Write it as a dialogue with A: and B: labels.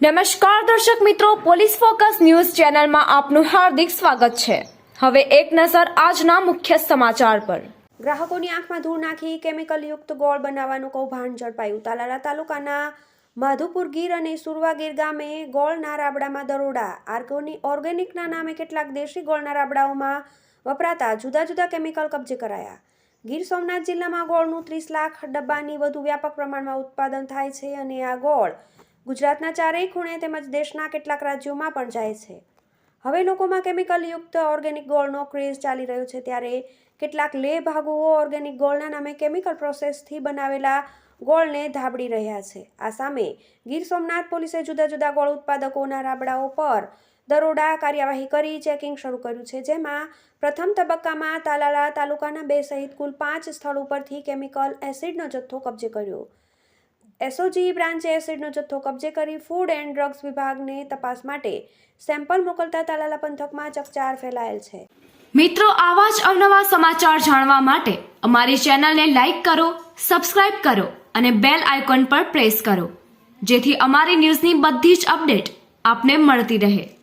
A: નમસ્કાર દર્શક મિત્રો, પોલીસ ફોકસ ન્યૂઝ ચેનલમાં આપનું હાર્દિક સ્વાગત છે। હવે એક નજર આજના મુખ્ય સમાચાર પર।
B: ગ્રાહકોની આંખમાં ધૂળ નાખી કેમિકલ યુક્ત ગોળ બનાવવાનું કૌભાંડ ઝડપાયું। તાલાલા તાલુકાના માધુપુર ગીર અને સુરવા ગીર ગામે ગોળના રાબડામાં દરોડા। ઓર્ગેનિકના નામે કેટલાક દેશી ગોળના રાબડાઓમાં વપરાતા જુદા જુદા કેમિકલ કબજે કરાયા। ગીર સોમનાથ જિલ્લામાં ગોળનું 30 લાખ ડબ્બાની વધુ વ્યાપક પ્રમાણમાં ઉત્પાદન થાય છે અને આ ગોળ ગુજરાતના ચારેય ખૂણે તેમજ દેશના કેટલાક રાજ્યોમાં પણ જાય છે। હવે લોકોમાં કેમિકલ યુક્ત ઓર્ગેનિક ગોળનો ક્રેઝ ચાલી રહ્યો છે, ત્યારે કેટલાક લેભાગુઓ ઓર્ગેનિક ગોળના નામે કેમિકલ પ્રોસેસથી બનાવેલા ગોળને ધાબડી રહ્યા છે। આ સામે ગીર સોમનાથ પોલીસે જુદા જુદા ગોળ ઉત્પાદકોના રાબડાઓ પર દરોડા કાર્યવાહી કરી ચેકિંગ શરૂ કર્યું છે, જેમાં પ્રથમ તબક્કામાં તાલાલા તાલુકાના 2 સહિત કુલ 5 સ્થળ ઉપરથી કેમિકલ એસિડનો જથ્થો કબજે કર્યો। એસઓજી બ્રાન્ચે એસિડનો જથ્થો કબજે કરી ફૂડ એન્ડ ડ્રગ્સ વિભાગને તપાસ માટે સેમ્પલ મોકલતા તાલાલા પંથકમાં ચકચાર ફેલાયેલ છે।
A: મિત્રો, આવા જ અવનવા સમાચાર જાણવા માટે અમારી ચેનલને લાઈક કરો, સબસ્ક્રાઇબ કરો અને બેલ આઇકોન પર પ્રેસ કરો, જેથી અમારી ન્યૂઝની બધી જ અપડેટ આપને મળતી રહે।